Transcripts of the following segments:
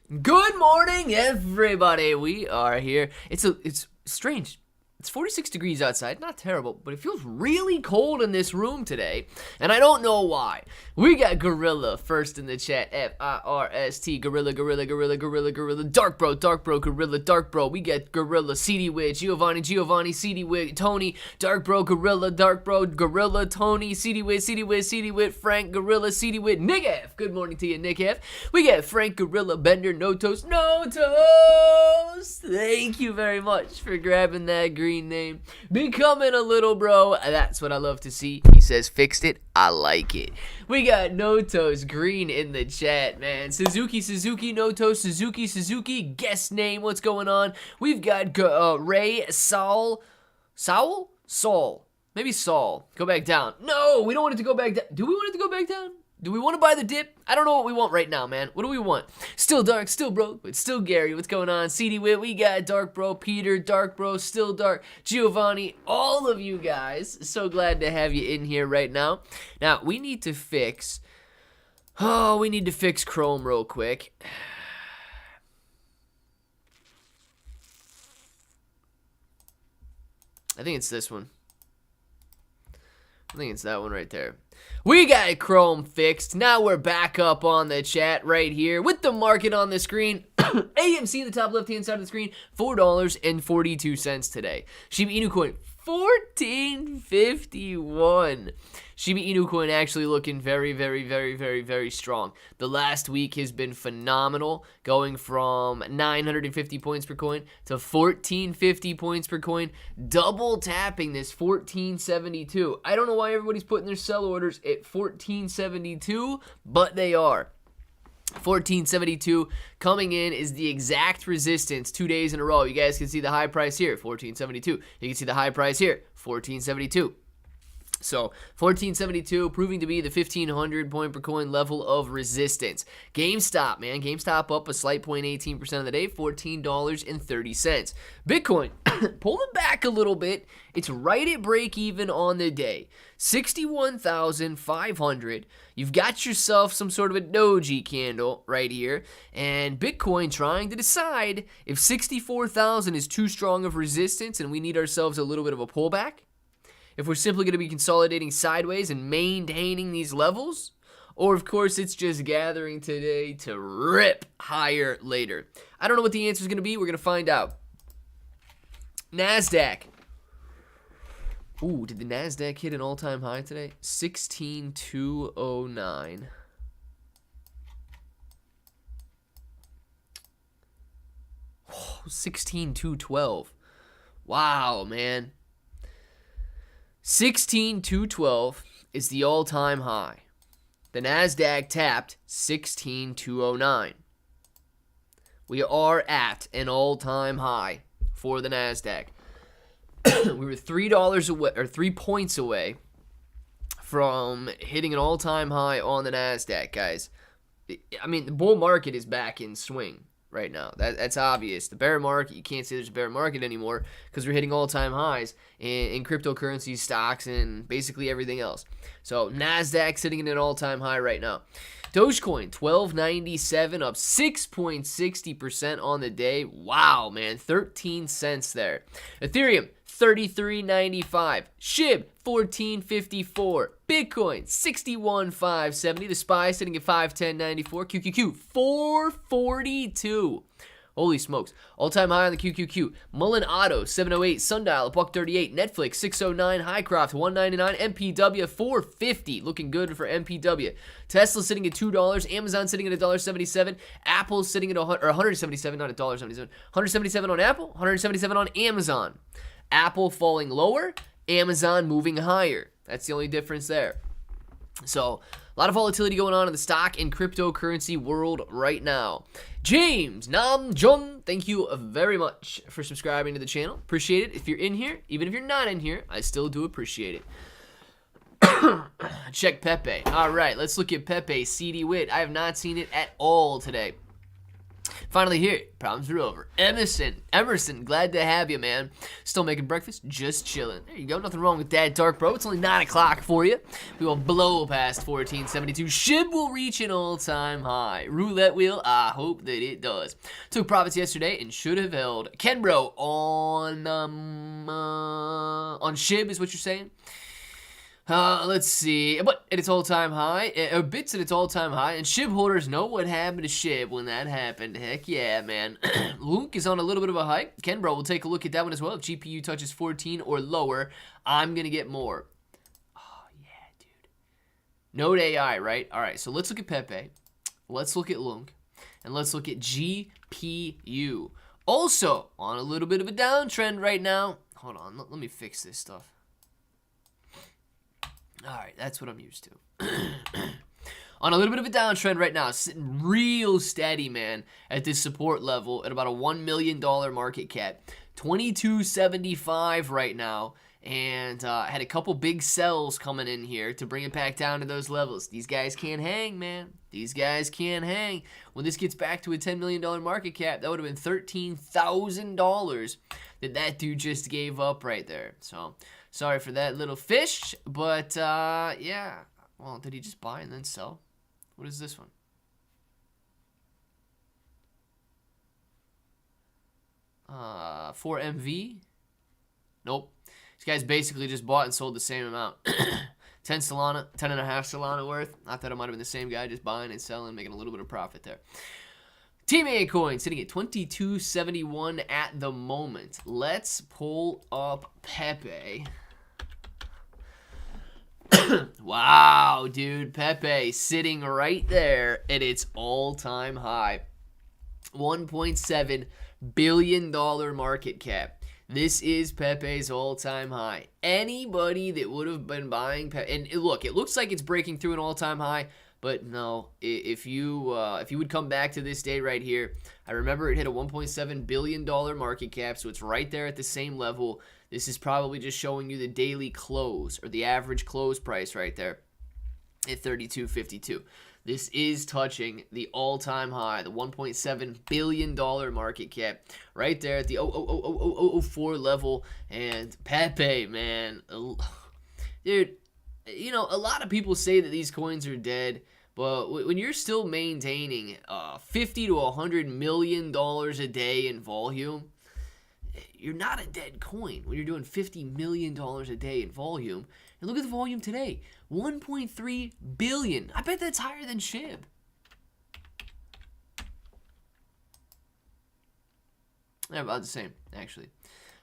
Good morning, everybody. We are here. It's strange. It's 46 degrees outside, not terrible, but it feels really cold in this room today, and I don't know why. We got Gorilla first in the chat, F-I-R-S-T, Gorilla, Dark Bro, Gorilla, Dark Bro. We got Gorilla, CD Wit, Giovanni, CD Wit, Tony, Dark Bro, Gorilla, Tony, CD Wit, Frank, Gorilla, CD Wit, Nick F. Good morning to you, Nick F. We got Frank, Gorilla, Bender, No Toast. Thank you very much for grabbing that green name, becoming a little bro. That's what I love to see. He says fixed it. I like it. We got Notos Green in the chat, man. Suzuki, Notos, Suzuki, guest name. What's going on? We've got Ray, Saul. Maybe Saul. Go back down. No, we don't want it to go back down. Do we want it to go back down? Do we want to buy the dip? I don't know what we want right now, man. What do we want? Still Dark, still Bro, but still Gary. What's going on? CD Wit, we got Dark Bro, Peter, Dark Bro, still Dark, Giovanni, all of you guys. So glad to have you in here right now. Now, we need to fix Chrome real quick. I think it's this one. I think it's that one right there. We got Chrome fixed. Now we're back up on the chat right here with the market on the screen. AMC, the top left-hand side of the screen, $4.42 today. Shiba Inu coin, $14.51. Shiba Inu coin actually looking very strong. The last week has been phenomenal, going from 950 points per coin to 1450 points per coin, double tapping this 1472. I don't know why everybody's putting their sell orders at 1472, but they are. 1472 coming in is the exact resistance 2 days in a row. You guys can see the high price here, 1472. You can see the high price here, 1472. So 1472 proving to be the 1500 point per coin level of resistance. GameStop, man. GameStop up a slight 0.18% of the day, $14.30. Bitcoin pulling back a little bit. It's right at break even on the day. 61,500. You've got yourself some sort of a doji candle right here. And Bitcoin trying to decide if 64,000 is too strong of resistance and we need ourselves a little bit of a pullback. If we're simply going to be consolidating sideways and maintaining these levels, or of course it's just gathering today to rip higher later. I don't know what the answer is going to be. We're going to find out. NASDAQ. Ooh, did the NASDAQ hit an all-time high today? 16,209. Oh, 16,212. Wow, man. 16,212 is the all-time high. The NASDAQ tapped 16,209. We are at an all-time high for the NASDAQ. We were $3 away, or 3 points away from hitting an all-time high on the NASDAQ, guys. I mean, the bull market is back in swing right now. That's obvious. The bear market, you can't say there's a bear market anymore because we're hitting all-time highs in cryptocurrency stocks and basically everything else. So NASDAQ sitting at an all-time high right now. Dogecoin, $12.97, up 6.60% on the day. Wow, man, 13 cents there. Ethereum, $33.95. Shib, $14.54. Bitcoin, $61,570. The SPY sitting at $510.94. QQQ, $442. Holy smokes. All-time high on the QQQ. Mullen Auto, 708. Sundial, $138. Netflix, 609. Highcroft, $199. MPW, $450. Looking good for MPW. Tesla sitting at $2. Amazon sitting at $1.77. Apple sitting at $177, not $1.77. $177 on Apple, $177 on Amazon. Apple falling lower, Amazon moving higher. That's the only difference there. So, a lot of volatility going on in the stock and cryptocurrency world right now. James Namjoon, thank you very much for subscribing to the channel. Appreciate it. If you're in here, even if you're not in here, I still do appreciate it. Check Pepe. All right, let's look at Pepe. CD Wit. I have not seen it at all today. Finally here. Problems are over. Emerson, glad to have you, man. Still making breakfast? Just chilling. There you go. Nothing wrong with that, Dark Bro. It's only 9 o'clock for you. We will blow past 1472. Shib will reach an all-time high. Roulette wheel, I hope that it does. Took profits yesterday and should have held. Ken Bro, on Shib is what you're saying? Let's see. But at its all-time high, bits at its all-time high, and Shib holders know what happened to Shib when that happened. Heck yeah, man. Luke is on a little bit of a hike. Kenbro will take a look at that one as well. If GPU touches 14 or lower, I'm going to get more. Oh, yeah, dude. Node AI, right? All right, so let's look at Pepe. Let's look at Lunk. And let's look at GPU. Also, on a little bit of a downtrend right now. Hold on, let me fix this stuff. All right, that's what I'm used to. On a little bit of a downtrend right now, sitting real steady, man, at this support level at about a $1 million market cap. 2275 right now, and had a couple big sells coming in here to bring it back down to those levels. These guys can't hang, man. These guys can't hang. When this gets back to a $10 million market cap, that would have been $13,000 that dude just gave up right there. So, sorry for that little fish, but yeah. Well, did he just buy and then sell? What is this one? For MV? Nope. This guy's basically just bought and sold the same amount. 10 Solana, 10.5 Solana worth. I thought it might have been the same guy just buying and selling, making a little bit of profit there. Team A coin sitting at 2271 at the moment. Let's pull up Pepe. Wow, dude. Pepe sitting right there at its all-time high. $1.7 billion market cap. This is Pepe's all-time high. Anybody that would have been buying Pepe, and look, it looks like it's breaking through an all-time high, but no. If you would come back to this day right here, I remember it hit a $1.7 billion market cap, so it's right there at the same level. This is probably just showing you the daily close or the average close price right there at 32.52. This is touching the all-time high, the $1.7 billion market cap, right there at the 0.00004 level. And Pepe, man, dude, you know, a lot of people say that these coins are dead, but when you're still maintaining $50 to $100 million a day in volume, you're not a dead coin when you're doing $50 million a day in volume. And look at the volume today, 1.3 billion. I bet that's higher than Shib. They're about the same, actually.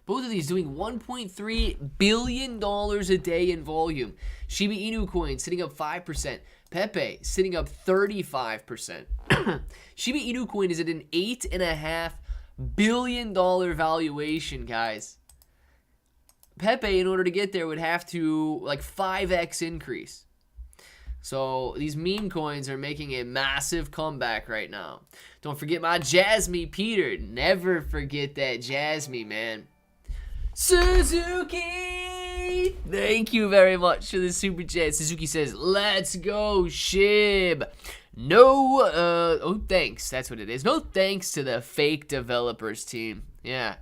Both of these doing $1.3 billion a day in volume. Shiba Inu coin sitting up 5%. Pepe sitting up 35%. Shiba Inu coin is at an $8.5 billion valuation, guys. Pepe, in order to get there, would have to like 5x increase. So these meme coins are making a massive comeback right now. Don't forget my JASM, Peter. Never forget that JASM, man. Suzuki! Thank you very much for the super chat. Suzuki says, let's go, Shib. No, oh, thanks. That's what it is. No thanks to the fake developers team. Yeah.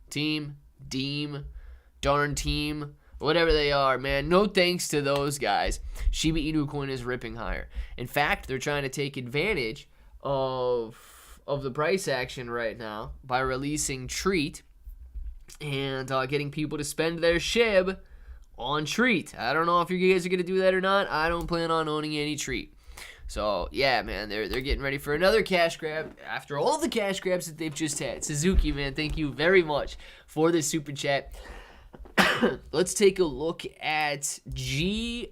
Team, Deem, darn team, whatever they are, man. No thanks to those guys. Shiba Inu coin is ripping higher. In fact, they're trying to take advantage of the price action right now by releasing Treat and getting people to spend their Shib on Treat. I don't know if you guys are going to do that or not. I don't plan on owning any Treat. So, yeah, man, they're getting ready for another cash grab after all the cash grabs that they've just had. Suzuki, man, thank you very much for the super chat. Let's take a look at GPU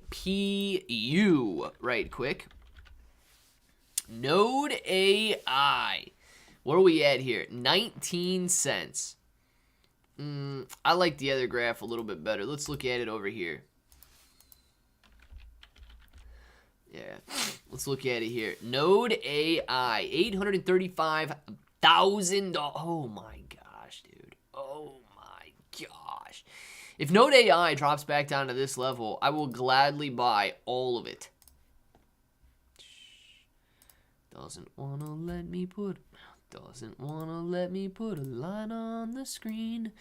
right quick. Node AI. Where are we at here? 19 cents. I like the other graph a little bit better. Let's look at it over here. Yeah, let's look at it here. Node AI, $835,000. Oh my gosh, dude. Oh my gosh. If Node AI drops back down to this level, I will gladly buy all of it. Doesn't want to let me put Doesn't want to let me put a line on the screen.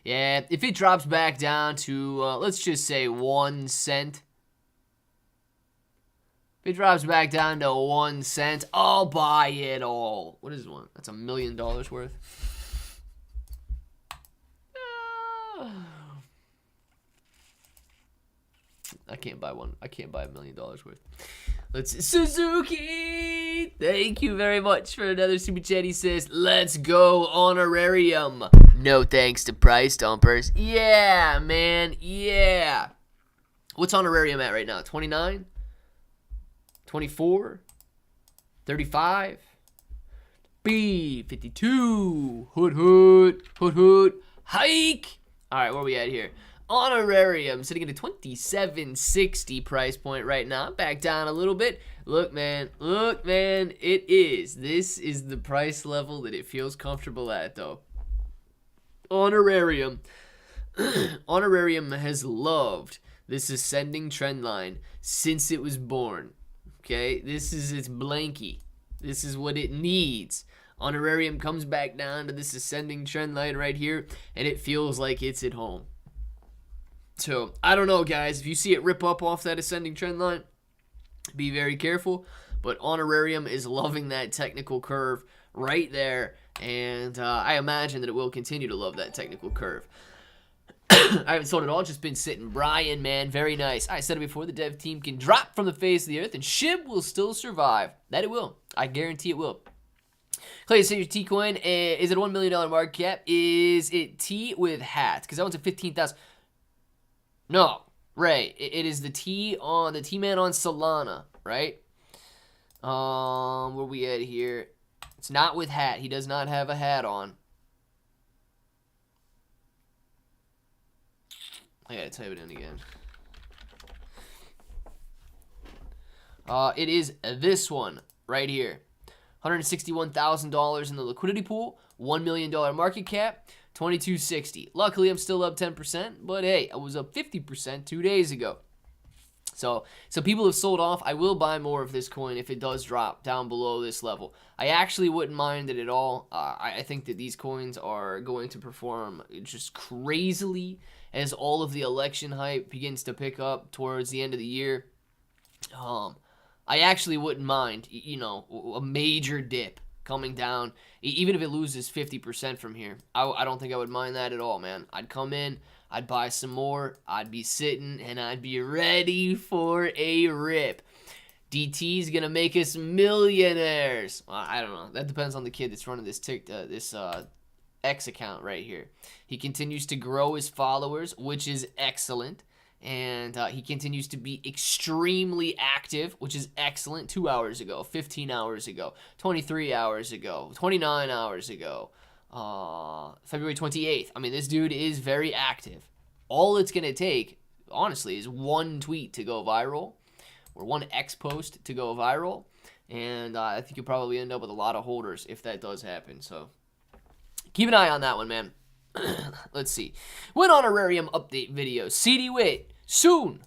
Yeah, if it drops back down to, let's just say 1 cent. If it drops back down to 1 cent, I'll buy it all. What is one? That's $1 million worth. I can't buy one. I can't buy $1 million worth. Let's Suzuki. Thank you very much for another super chat. He says, "Let's go Honorarium." No thanks to price dumpers. Yeah, man. Yeah. What's Honorarium at right now? 29, 24, 35, B 52. Hoot hoot hoot hoot. Hike. All right, where are we at here? Honorarium sitting at a 27.60 price point right now. Back down a little bit. Look, man. Look, man. It is. This is the price level that it feels comfortable at, though. Honorarium. Honorarium has loved this ascending trend line since it was born. Okay? This is its blankie. This is what it needs. Honorarium comes back down to this ascending trend line right here, and it feels like it's at home. So, I don't know, guys. If you see it rip up off that ascending trend line, be very careful. But Honorarium is loving that technical curve right there. And I imagine that it will continue to love that technical curve. I haven't sold it all. Just been sitting. Brian, man, very nice. I said it before. The dev team can drop from the face of the earth, and Shib will still survive. That it will. I guarantee it will. Clay, say your T coin. Is it a $1 million market cap? Is it T with hat? Because that one's at 15,000. No, Ray, it is the T-man on Solana, right? Where we at here? It's not with hat. He does not have a hat on. I gotta type it in again. It is this one right here. $161,000 in the liquidity pool, $1 million market cap, 2260. Luckily, I'm still up 10%, but hey, I was up 50% 2 days ago. So people have sold off. I will buy more of this coin if it does drop down below this level. I actually wouldn't mind it at all. I think that these coins are going to perform just crazily as all of the election hype begins to pick up towards the end of the year. I actually wouldn't mind, you know, a major dip coming down, even if it loses 50% from here. I don't think I would mind that at all, man. I'd come in, I'd buy some more, I'd be sitting, and I'd be ready for a rip. DT's gonna make us millionaires. Well, I don't know. That depends on the kid that's running this X account right here. He continues to grow his followers, which is excellent. And he continues to be extremely active, which is excellent. 2 hours ago, 15 hours ago, 23 hours ago, 29 hours ago, February 28th. I mean, this dude is very active. All it's going to take, honestly, is one tweet to go viral or one X post to go viral. And I think you'll probably end up with a lot of holders if that does happen. So keep an eye on that one, man. Let's see. When Honorarium update video. CD Wit. Soon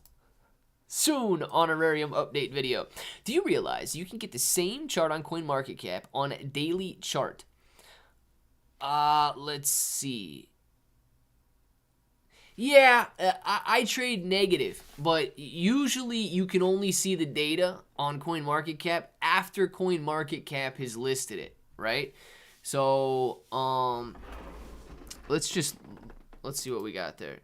Honorarium update video. Do you realize you can get the same chart on CoinMarketCap on daily chart? Let's see. Yeah, I trade negative, but usually you can only see the data on CoinMarketCap after CoinMarketCap has listed it, right? So, let's see what we got there.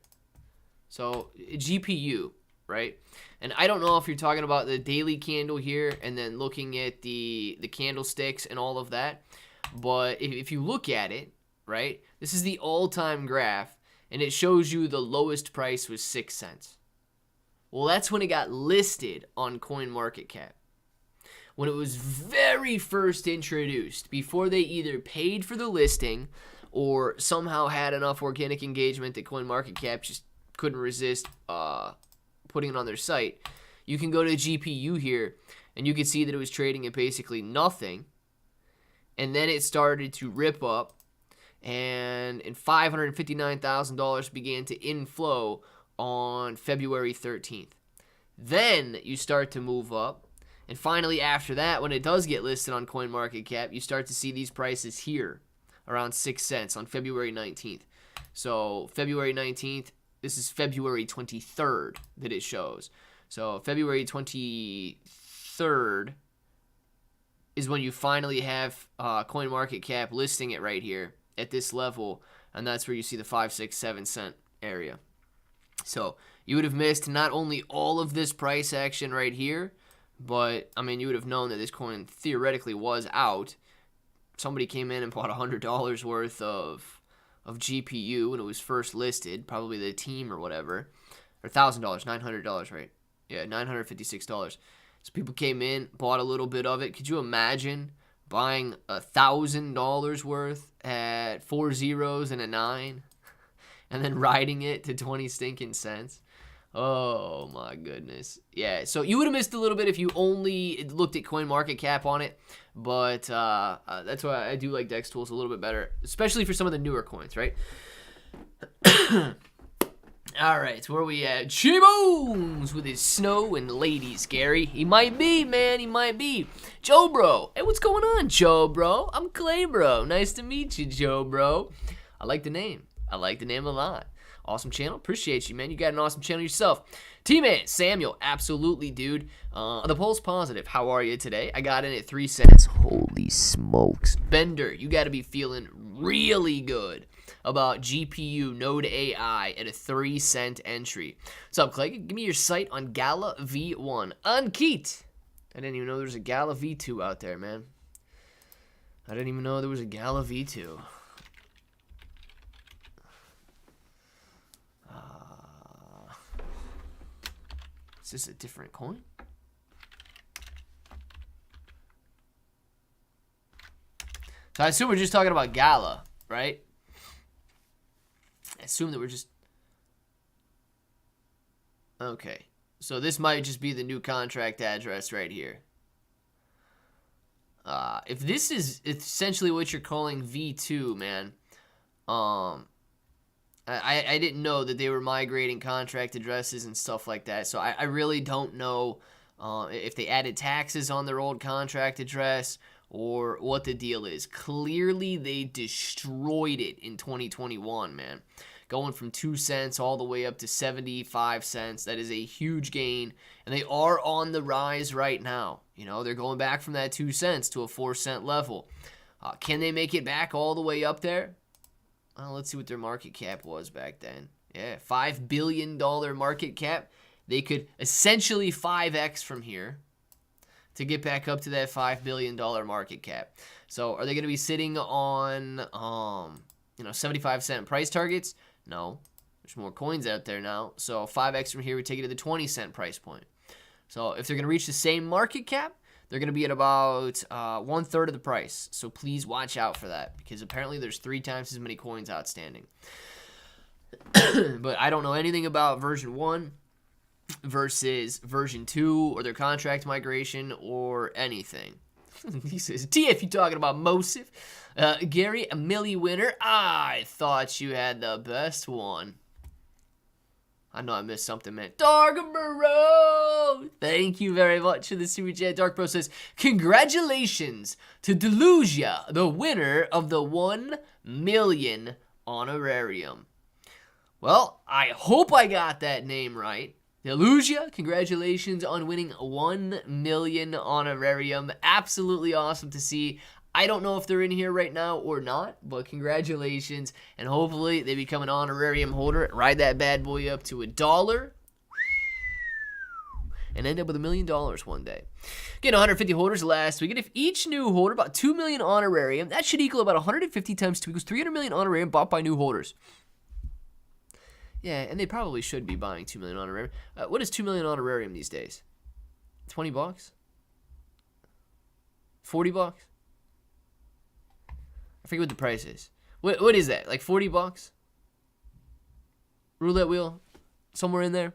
So GPU, right? And I don't know if you're talking about the daily candle here and then looking at the candlesticks and all of that. But if you look at it, right, this is the all-time graph, and it shows you the lowest price was 6 cents. Well, that's when it got listed on CoinMarketCap. When it was very first introduced, before they either paid for the listing or somehow had enough organic engagement that CoinMarketCap just couldn't resist putting it on their site. You can go to GPU here, and you can see that it was trading at basically nothing. And then it started to rip up, and $559,000 began to inflow on February 13th. Then you start to move up, And finally, after that, when it does get listed on CoinMarketCap, you start to see these prices here around 6 cents on February 19th. So February 19th, this is February 23rd that it shows. So February 23rd is when you finally have CoinMarketCap listing it right here at this level, and that's where you see the 5, 6, 7 cent area. So you would have missed not only all of this price action right here, but I mean, you would have known that this coin theoretically was out. Somebody came in and bought $100 worth of GPU when it was first listed, probably the team or whatever, or $1,000, $900, right? Yeah, $956. So people came in, bought a little bit of it. Could you imagine buying $1,000 worth at 4 zeros and a 9, and then riding it to 20 stinking cents? Oh my goodness. Yeah, so you would have missed a little bit if you only looked at CoinMarketCap on it, but that's why I do like DEX tools a little bit better, especially for some of the newer coins, right? All right, where we at? Chibones with his snow and ladies, Gary. He might be, man, he might be. Joe Bro. Hey, what's going on, Joe Bro? I'm Clay Bro. Nice to meet you, Joe Bro. I like the name. I like the name a lot. Awesome channel. Appreciate you, man. You got an awesome channel yourself. T-Man, Samuel, absolutely, dude. The poll's positive. How are you today? I got in at 3 cents. Holy smokes. Bender, you got to be feeling really good about GPU Node AI at a 3 cent entry. What's up, Clay? Give me your site on Gala V1. Unkeet. I didn't even know there was a Gala V2 out there, man. I didn't even know there was a Gala V2. Is this a different coin? So I assume we're just talking about Gala, right? I assume that we're just... Okay. So this might just be the new contract address right here. If this is essentially what you're calling V2, man, I didn't know that they were migrating contract addresses and stuff like that. So I really don't know if they added taxes on their old contract address or what the deal is. Clearly, they destroyed it in 2021, man. Going from 2 cents all the way up to 75 cents. That is a huge gain. And they are on the rise right now. You know, they're going back from that 2 cents to a 4 cent level. Can they make it back all the way up there? Well, let's see what their market cap was back then. Yeah, $5 billion market cap. They could essentially 5x from here to get back up to that $5 billion market cap. So are they going to be sitting on, 75 cent price targets? No. There's more coins out there now. So 5x from here would take it to the 20 cent price point. So if they're going to reach the same market cap, they're going to be at about 1/3 of the price. So please watch out for that, because apparently there's 3 times as many coins outstanding. But I don't know anything about version 1 versus version 2 or their contract migration or anything. He says, TF, you talking about Mosif? Gary, a milli winner. I thought you had the best one. I know I missed something, man. Dark Bro! Thank you very much for the super chat. Dark Bro says, congratulations to Delusia, the winner of the 1 million honorarium. Well, I hope I got that name right. Delusia, congratulations on winning 1 million honorarium. Absolutely awesome to see. I don't know if they're in here right now or not, but congratulations, and hopefully they become an honorarium holder, ride that bad boy up to $1, and end up with $1 million one day. Getting 150 holders last week, and if each new holder bought 2 million honorarium, that should equal about 150 times 2 equals 300 million honorarium bought by new holders. Yeah, and they probably should be buying 2 million honorarium. What is 2 million honorarium these days? $20? $40? I forget what the price is. What is that? Like $40? Roulette wheel? Somewhere in there?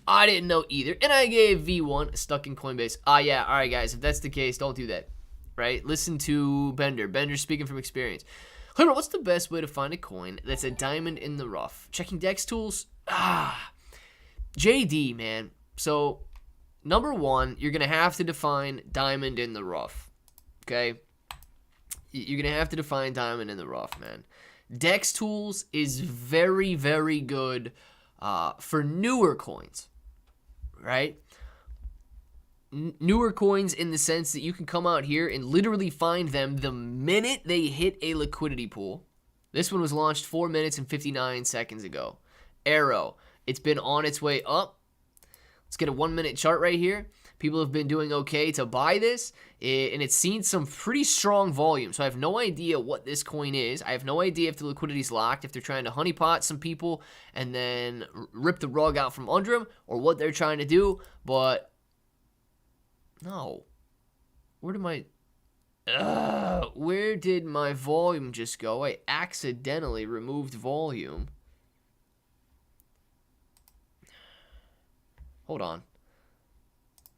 I didn't know either. And I gave V1 stuck in Coinbase. Yeah. All right, guys. If that's the case, don't do that. Right? Listen to Bender. Bender's speaking from experience. Hunter, what's the best way to find a coin that's a diamond in the rough? Checking DEX tools? JD, man. So number one, you're going to have to define diamond in the rough, okay? You're going to have to define diamond in the rough, man. Dex Tools is very, very good for newer coins, right? Newer coins in the sense that you can come out here and literally find them the minute they hit a liquidity pool. This one was launched 4 minutes and 59 seconds ago. Arrow, it's been on its way up. Let's get a 1 minute chart right here. People have been doing okay to buy this, and it's seen some pretty strong volume. So I have no idea what this coin is. I have no idea if the liquidity's locked, if they're trying to honeypot some people and then rip the rug out from under them, or what they're trying to do. But no, where did my volume just go? I accidentally removed volume. Hold on.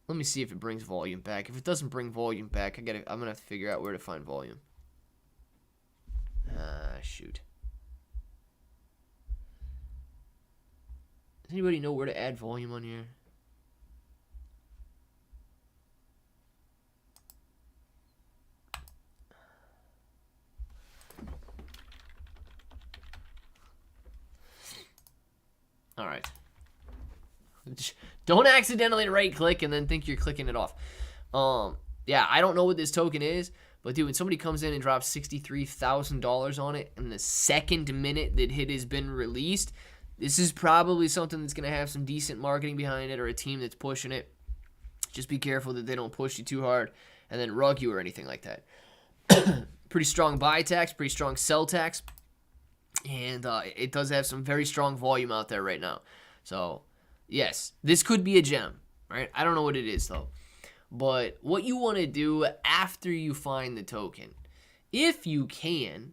Let me see if it brings volume back. If it doesn't bring volume back, I'm gonna have to figure out where to find volume. Shoot. Does anybody know where to add volume on here? All right. Don't accidentally right click and then think you're clicking it off. Yeah, I don't know what this token is, but dude, when somebody comes in and drops $63,000 on it in the second minute that it has been released, this is probably something that's going to have some decent marketing behind it, or a team that's pushing it. Just be careful that they don't push you too hard and then rug you or anything like that. Pretty strong buy tax, pretty strong sell tax, and it does have some very strong volume out there right now. So yes, this could be a gem, right? I don't know what it is, though. But what you want to do after you find the token, if you can,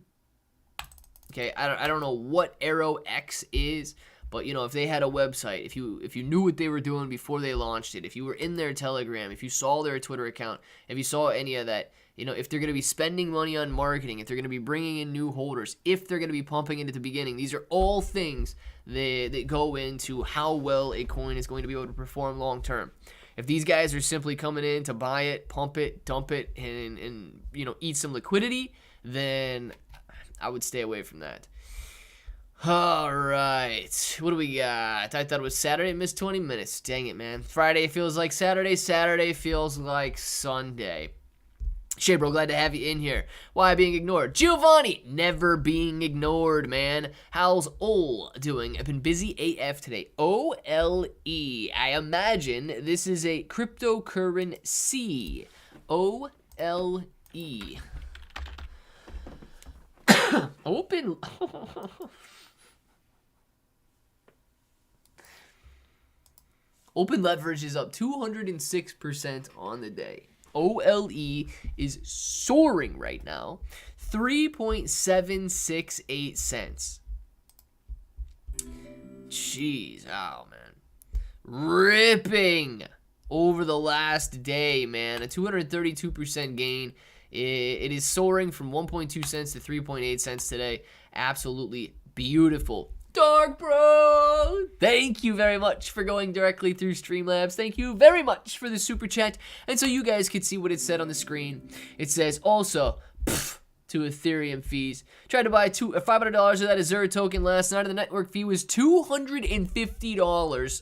okay, I don't know what Arrow X is, but, you know, if they had a website, if you knew what they were doing before they launched it, if you were in their Telegram, if you saw their Twitter account, if you saw any of that, you know, if they're going to be spending money on marketing, if they're going to be bringing in new holders, if they're going to be pumping it at the beginning, these are all things that go into how well a coin is going to be able to perform long term. If these guys are simply coming in to buy it, pump it, dump it, and you know, eat some liquidity, then I would stay away from that. All right, what do we got? I thought it was Saturday, missed 20 minutes. Dang it, man. Friday feels like Saturday, Saturday feels like Sunday. Shib, bro, glad to have you in here. Why being ignored? Giovanni, never being ignored, man. How's Ole doing? I've been busy AF today. OLE. I imagine this is a cryptocurrency. OLE. Open. Open leverage is up 206% on the day. OLE is soaring right now, 3.768 cents. Jeez, oh man. Ripping over the last day, man. A 232% gain. It is soaring from 1.2 cents to 3.8 cents today. Absolutely beautiful. Dark Bro, thank you very much for going directly through Streamlabs. Thank you very much for the super chat. And so you guys could see what it said on the screen. It says also, to Ethereum fees. Tried to buy $500 of that Azure token last night, and the network fee was $250.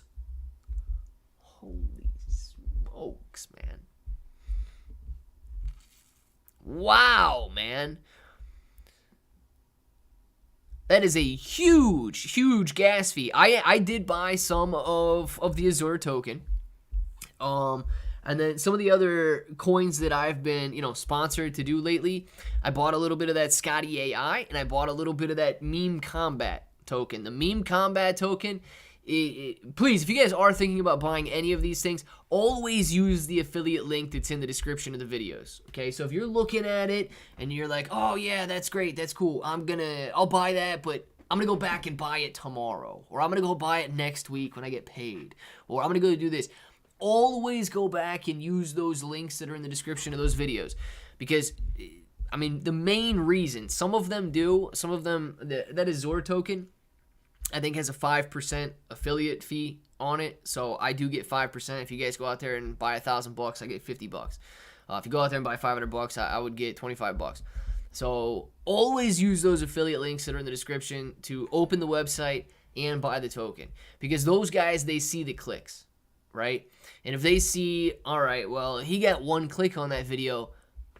Holy smokes, man. Wow, man. That is a huge, huge gas fee. I did buy some of the Azure token. And then some of the other coins that I've been, you know, sponsored to do lately. I bought a little bit of that Scotty AI, and I bought a little bit of that Meme Combat token. The Meme Combat token, please, if you guys are thinking about buying any of these things, always use the affiliate link that's in the description of the videos. Okay, so if you're looking at it and you're like, oh yeah, that's great, that's cool, I'll buy that, but I'm gonna go back and buy it tomorrow, or I'm gonna go buy it next week when I get paid, or I'm gonna go do this. Always go back and use those links that are in the description of those videos, because I mean, the main reason, some of them, that Azure token, I think has a 5% affiliate fee on it. So I do get 5%. If you guys go out there and buy $1,000, I get $50. If you go out there and buy $500, I would get $25. So always use those affiliate links that are in the description to open the website and buy the token, because those guys, they see the clicks, right? And if they see, all right, well, he got 1 click on that video,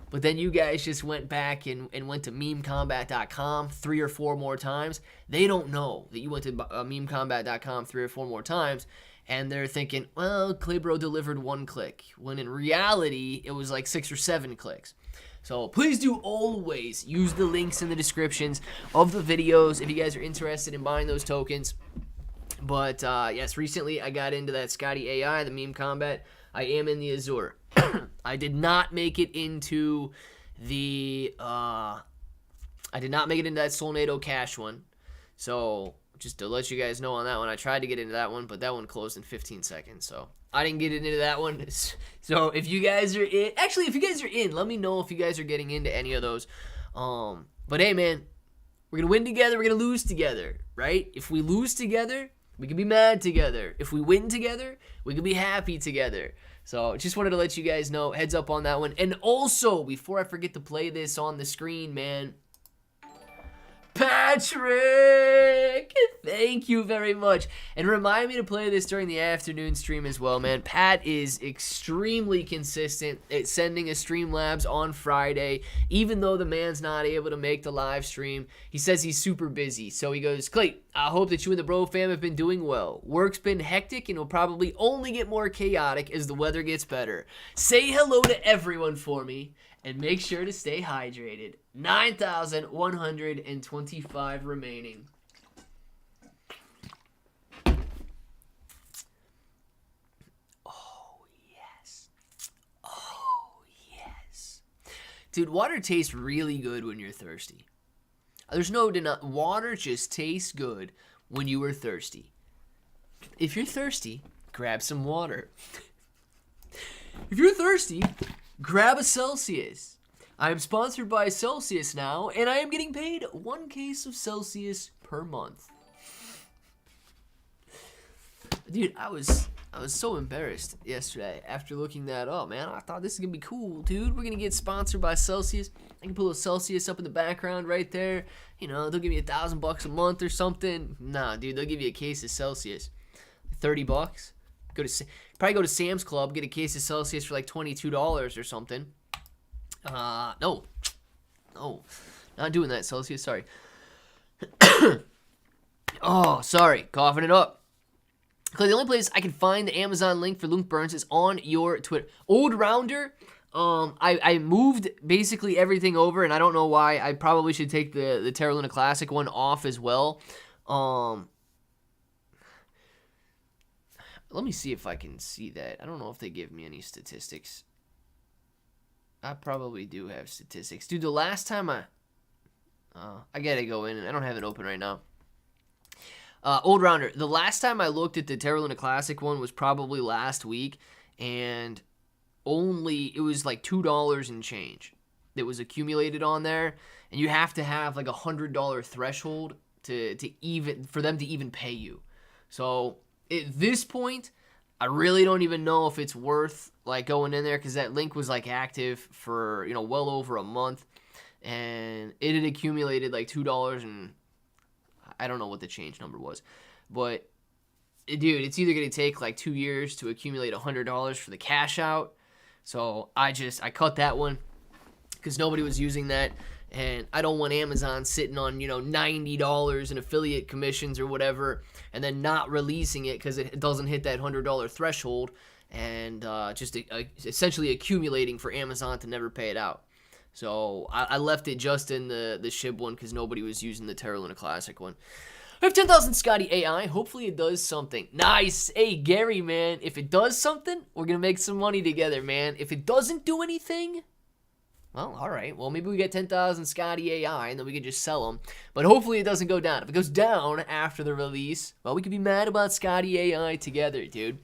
but then you guys just went back and went to memecombat.com 3 or 4 more times, they don't know that you went to memecombat.com 3 or 4 more times, and they're thinking, well, Claybro delivered 1 click, when in reality, it was like 6 or 7 clicks. So please do always use the links in the descriptions of the videos if you guys are interested in buying those tokens. But yes, recently I got into that Scotty AI, the Meme Combat. I am in the Azure. I did not make it into the that Solnado Cash one. So just to let you guys know on that one, I tried to get into that one, but that one closed in 15 seconds. So I didn't get into that one. So if you guys are in, actually, if you guys are in, let me know if you guys are getting into any of those. But hey, man, we're going to win together. We're going to lose together, right? If we lose together, we can be mad together. If we win together, we can be happy together. So just wanted to let you guys know, heads up on that one. And also, before I forget to play this on the screen, man, Patrick, thank you very much. And remind me to play this during the afternoon stream as well, man. Pat is extremely consistent at sending us Streamlabs on Friday, even though the man's not able to make the live stream. He says he's super busy. So he goes, Clay, I hope that you and the bro fam have been doing well. Work's been hectic and will probably only get more chaotic as the weather gets better. Say hello to everyone for me. And make sure to stay hydrated. 9,125 remaining. Oh, yes. Oh, yes. Dude, water tastes really good when you're thirsty. There's no denying. Water just tastes good when you are thirsty. If you're thirsty, grab some water. If you're thirsty, grab a Celsius. I am sponsored by Celsius now, and I am getting paid 1 case of Celsius per month. Dude, I was so embarrassed yesterday after looking that up, man. I thought this is gonna be cool, dude. We're gonna get sponsored by Celsius. I can put a little Celsius up in the background right there. You know, they'll give me $1,000 a month or something. Nah, dude, they'll give you a case of Celsius. $30. Probably go to Sam's Club, get a case of Celsius for like $22 or something. No, not doing that, Celsius. Sorry. Oh, sorry, coughing it up. Because the only place I can find the Amazon link for Luke Burns is on your Twitter. Old Rounder. I moved basically everything over, and I don't know why. I probably should take the Terra Luna Classic one off as well. Let me see if I can see that. I don't know if they give me any statistics. I probably do have statistics. Dude, the last time I gotta go in, and I don't have it open right now. Old Rounder, the last time I looked at the Terra Luna Classic one was probably last week, and it was like $2 and change that was accumulated on there, and you have to have like $100 threshold for them to even pay you. So at this point, I really don't even know if it's worth like going in there, because that link was like active for, you know, well over a month, and it had accumulated like $2, and I don't know what the change number was, but dude, it's either going to take like 2 years to accumulate $100 for the cash out. So I cut that one because nobody was using that. And I don't want Amazon sitting on, you know, $90 in affiliate commissions or whatever, and then not releasing it because it doesn't hit that $100 threshold, and just essentially accumulating for Amazon to never pay it out. So I left it just in the Shib one because nobody was using the Terra Luna Classic one. I have 10,000 Scotty AI. Hopefully it does something. Nice. Hey, Gary, man. If it does something, we're going to make some money together, man. If it doesn't do anything, Well, all right. Well, maybe we get 10,000 Scotty AI and then we can just sell them. But hopefully it doesn't go down. If it goes down after the release, well, we could be mad about Scotty AI together, dude.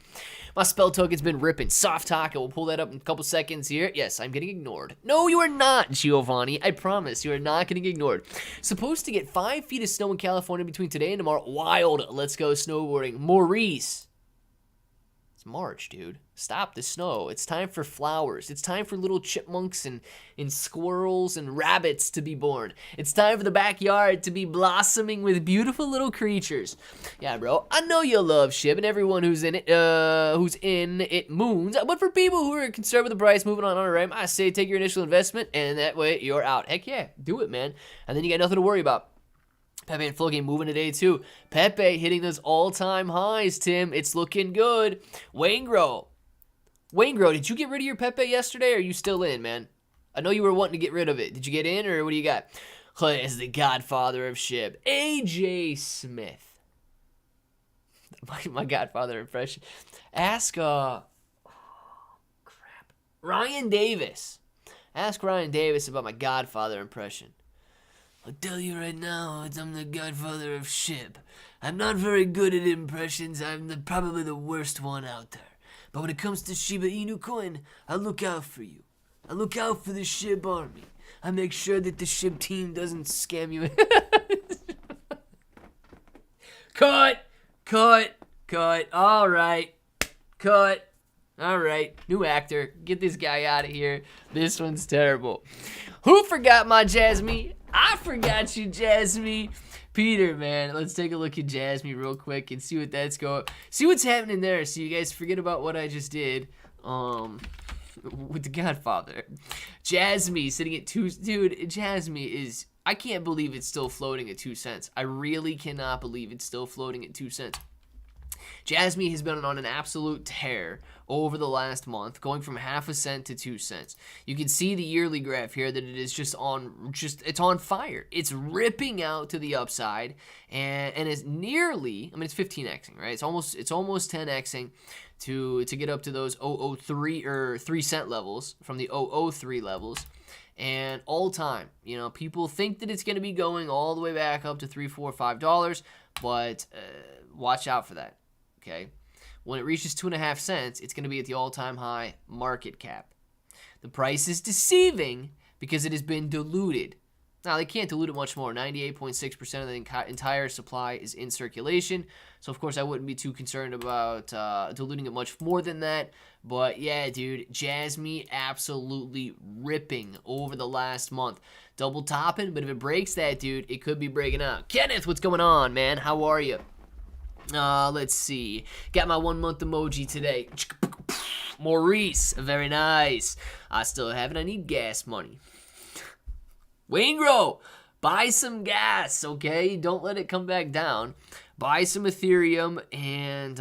My spell token's been ripping. Soft Taco. We'll pull that up in a couple seconds here. Yes, I'm getting ignored. No, you are not, Giovanni. I promise you are not getting ignored. Supposed to get 5 feet of snow in California between today and tomorrow. Wild. Let's go snowboarding. Maurice. It's March, dude. Stop the snow. It's time for flowers. It's time for little chipmunks and squirrels and rabbits to be born. It's time for the backyard to be blossoming with beautiful little creatures. Yeah, bro. I know you love Shib and everyone who's in it moons. But for people who are concerned with the price moving on Honorarium, I say take your initial investment and that way you're out. Heck yeah, do it, man. And then you got nothing to worry about. Pepe and Flow Game moving today too. Pepe hitting those all-time highs, Tim. It's looking good. Wangro, did you get rid of your Pepe yesterday, or are you still in, man? I know you were wanting to get rid of it. Did you get in, or what do you got? As the godfather of Shib, AJ Smith. My godfather impression. Ask, Ryan Davis. Ask Ryan Davis about my godfather impression. I'll tell you right now, I'm the godfather of Shib. I'm not very good at impressions. I'm probably the worst one out there. But when it comes to Shiba Inu coin, I look out for you. I look out for the Shib army. I make sure that the Shib team doesn't scam you. Cut. All right. Cut. All right. New actor. Get this guy out of here. This one's terrible. Who forgot my Jasmine? I forgot you, Jasmine. Peter, man, let's take a look at Jasmine real quick and see what that's going. See what's happening there. So you guys forget about what I just did. With the Godfather. Jasmine sitting at 2. Dude, Jasmine is. I can't believe it's still floating at 2 cents. I really cannot believe it's still floating at 2 cents. Jasmine has been on an absolute tear over the last month, going from half a cent to 2 cents. You can see the yearly graph here that it is it's on fire. It's ripping out to the upside, and it's nearly, it's 15xing, right? It's almost 10xing to get up to those 003 or 3 cent levels from the 003 levels. And all time, people think that it's going to be going all the way back up to $3, $4, $5, but watch out for that. Okay, when it reaches 2.5 cents, it's going to be at the all-time high market cap. The price is deceiving because it has been diluted. Now, they can't dilute it much more. 98.6% of the entire supply is in circulation. So, of course, I wouldn't be too concerned about diluting it much more than that. But, yeah, dude, Jasmine absolutely ripping over the last month. Double topping, but if it breaks that, dude, it could be breaking out. Kenneth, what's going on, man? How are you? Let's see. Got my 1 month emoji today. Maurice, very nice. I still have it. I need gas money. Wangro, buy some gas, okay? Don't let it come back down. Buy some Ethereum and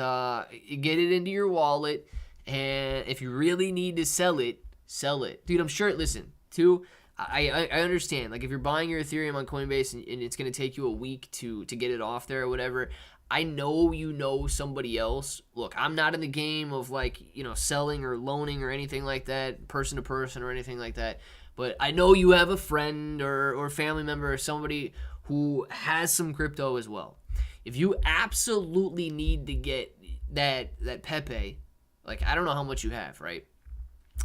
get it into your wallet. And if you really need to sell it, sell it. Dude, I'm sure, listen, too, I understand. Like, if you're buying your Ethereum on Coinbase and it's going to take you a week to get it off there or whatever, I know you know somebody else. Look, I'm not in the game of, selling or loaning or anything like that, person to person or anything like that. But I know you have a friend or family member or somebody who has some crypto as well. If you absolutely need to get that Pepe, I don't know how much you have, right?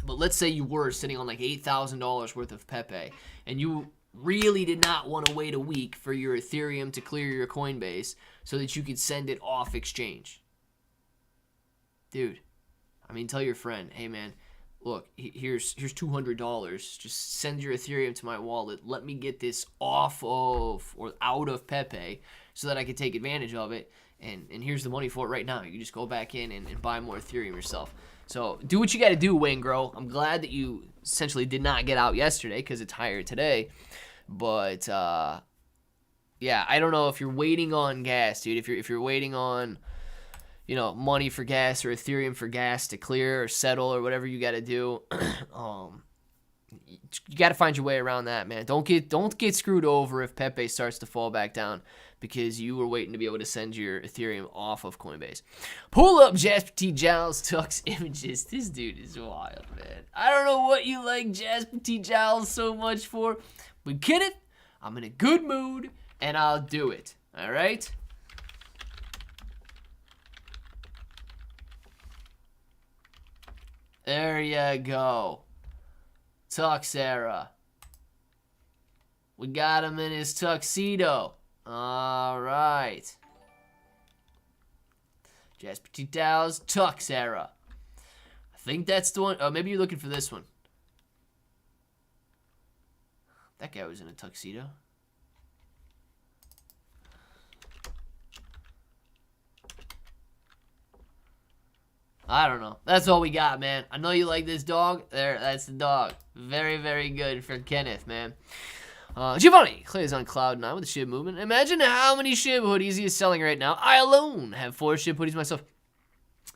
But let's say you were sitting on $8,000 worth of Pepe, and you really did not want to wait a week for your Ethereum to clear your Coinbase so that you could send it off exchange. Dude, tell your friend, hey man, look, here's $200. Just send your Ethereum to my wallet. Let me get this off of or out of Pepe so that I can take advantage of it. And here's the money for it right now. You can just go back in and buy more Ethereum yourself. So do what you got to do, Wangro. I'm glad that you essentially did not get out yesterday because it's higher today. But yeah, I don't know if you're waiting on gas, dude. If you're waiting on money for gas or Ethereum for gas to clear or settle or whatever you got to do, you got to find your way around that, man. Don't get screwed over if Pepe starts to fall back down because you were waiting to be able to send your Ethereum off of Coinbase. Pull up Jasper T. Giles Tuck's images. This dude is wild, man. I don't know what you like Jasper T. Giles so much for, but Kenneth, I'm in a good mood, and I'll do it. All right? There you go. Tux era. We got him in his tuxedo. All right. Jasper T. Dow's Tux era. I think that's the one. Oh, maybe you're looking for this one. That guy was in a tuxedo. I don't know. That's all we got, man. I know you like this dog. There, that's the dog. Very, very good for Kenneth, man. Giovanni Clay's on cloud 9 with the Shib movement. Imagine how many Shib hoodies he is selling right now. I alone have 4 Shib hoodies myself.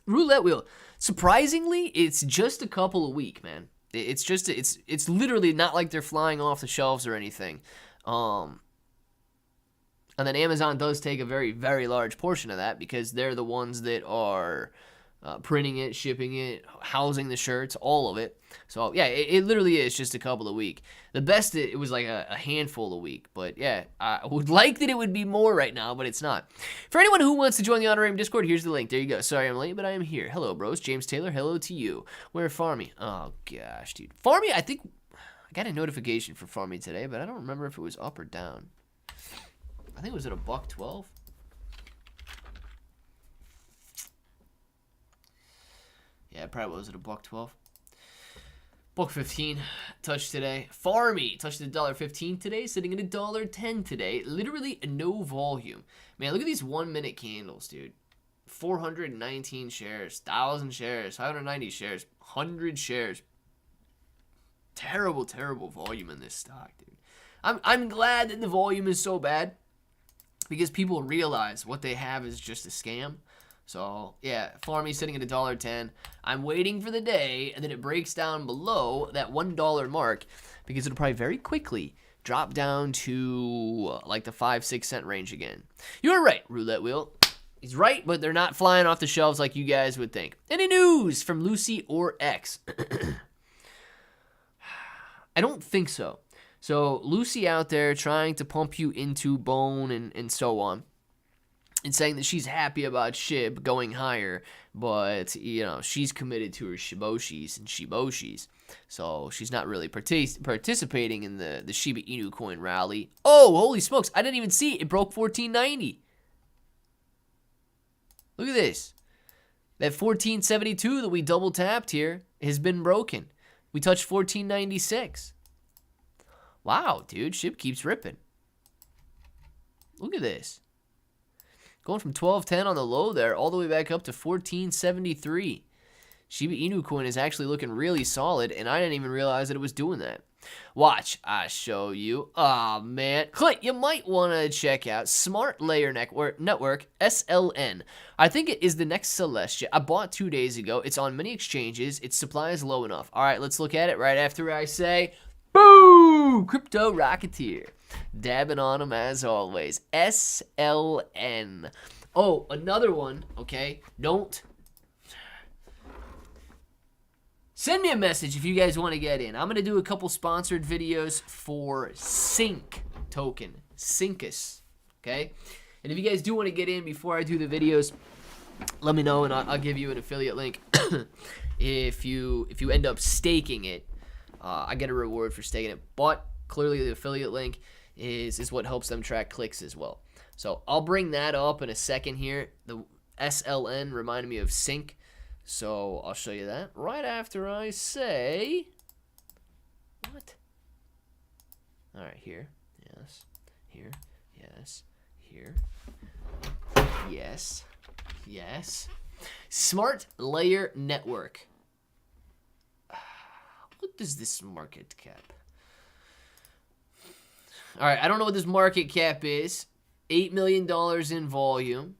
Roulette wheel. Surprisingly, it's just a couple a week, man. It's literally not like they're flying off the shelves or anything. And then Amazon does take a very, very large portion of that because they're the ones that are printing it, shipping it, housing the shirts, all of it. So yeah, it literally is just a couple a week. The best, it was like a handful a week, but yeah, I would like that it would be more right now, but it's not. For anyone who wants to join the Honorarium Discord, here's the link. There you go. Sorry I'm late, but I am here. Hello, bros. James Taylor, hello to you. Where Farmy? Oh gosh, dude. Farmy, I think I got a notification for Farmy today, but I don't remember if it was up or down. I think it was at $1.12. Yeah, it probably was at $1.12. $1.15 touched today. Farmy touched at $1.15 today, sitting at $1.10 today. Literally no volume. Man, look at these 1 minute candles, dude. 419 shares, 1,000 shares, 590 shares, 100 shares. Terrible, terrible volume in this stock, dude. I'm glad that the volume is so bad because people realize what they have is just a scam. So, yeah, Farmy sitting at $1.10. I'm waiting for the day that it breaks down below that $1 mark because it'll probably very quickly drop down to like the 5-6 cent range again. You were right, Roulette Wheel. He's right, but they're not flying off the shelves like you guys would think. Any news from Lucy or X? I don't think so. So, Lucy out there trying to pump you into bone and so on. And saying that she's happy about Shib going higher, but, you know, she's committed to her Shiboshis and Shiboshis. So she's not really participating in the Shiba Inu coin rally. Oh, holy smokes. I didn't even see it. It broke 1490. Look at this. That 1472 that we double tapped here has been broken. We touched 1496. Wow, dude. Shib keeps ripping. Look at this. Going from 1210 on the low there all the way back up to 1473. Shiba Inu coin is actually looking really solid, and I didn't even realize that it was doing that. Watch, I show you. Aw, man. Clint, you might want to check out Smart Layer Network, SLN. I think it is the next Celestia. I bought 2 days ago. It's on many exchanges. Its supply is low enough. All right, let's look at it right after I say, boo! Crypto Rocketeer. Dabbing on them as always. SLN. Oh, another one, okay? Don't. Send me a message if you guys want to get in. I'm going to do a couple sponsored videos for Sync token. Syncus, okay? And if you guys do want to get in before I do the videos, let me know and I'll give you an affiliate link. If you end up staking it, I get a reward for staking it. But clearly the affiliate link is what helps them track clicks as well. So I'll bring that up in a second here. The SLN reminded me of Sync. So I'll show you that right after I say, what? All right, here, yes, here, yes, here, yes, yes. Smart Layer Network. What does this market cap? All right, I don't know what this market cap is. $8 million in volume.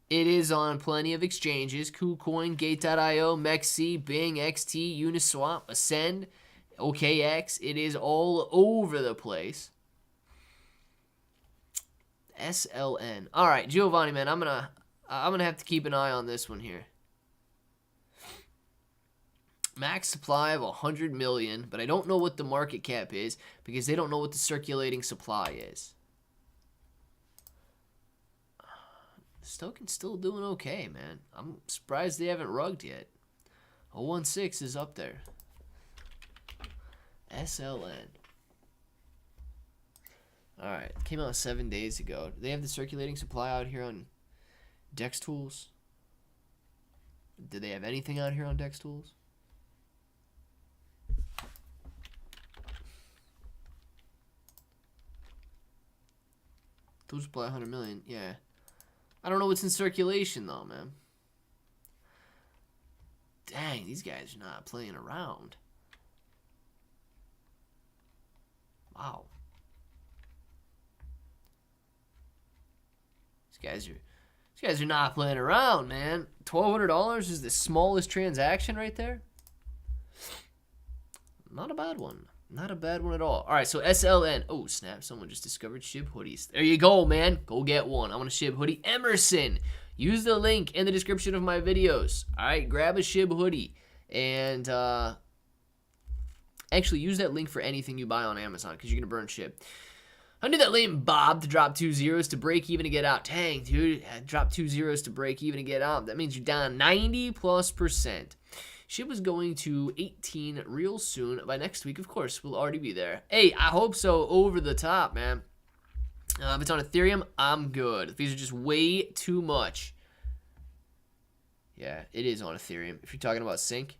It is on plenty of exchanges. KuCoin, Gate.io, Mexi, Bing, XT, Uniswap, Ascend, OKX, it is all over the place. SLN. All right, Giovanni, man, I'm gonna have to keep an eye on this one here. Max supply of 100 million, but I don't know what the market cap is because they don't know what the circulating supply is. Stoken's still doing okay, man. I'm surprised they haven't rugged yet. 016 is up there. SLN. Alright, came out 7 days ago. Do they have the circulating supply out here on Dex Tools? Do they have anything out here on Dex Tools? Tool supply 100 million, yeah. I don't know what's in circulation though, man. Dang, these guys are not playing around. Wow. These guys are not playing around, man. $1,200 is the smallest transaction right there. Not a bad one. Not a bad one at all. All right, so SLN. Oh, snap. Someone just discovered Shib hoodies. There you go, man. Go get one. I want a Shib hoodie. Emerson. Use the link in the description of my videos. All right, grab a Shib hoodie. And actually, use that link for anything you buy on Amazon because you're going to burn Shib. I knew that lame Bob to drop 2 zeros to break even to get out. Dang, dude. Drop 2 zeros to break even to get out. That means you're down 90+%. Shib was going to 18 real soon. By next week, of course, we'll already be there. Hey, I hope so. Over the top, man. If it's on Ethereum, I'm good. These are just way too much. Yeah, it is on Ethereum. If you're talking about sync.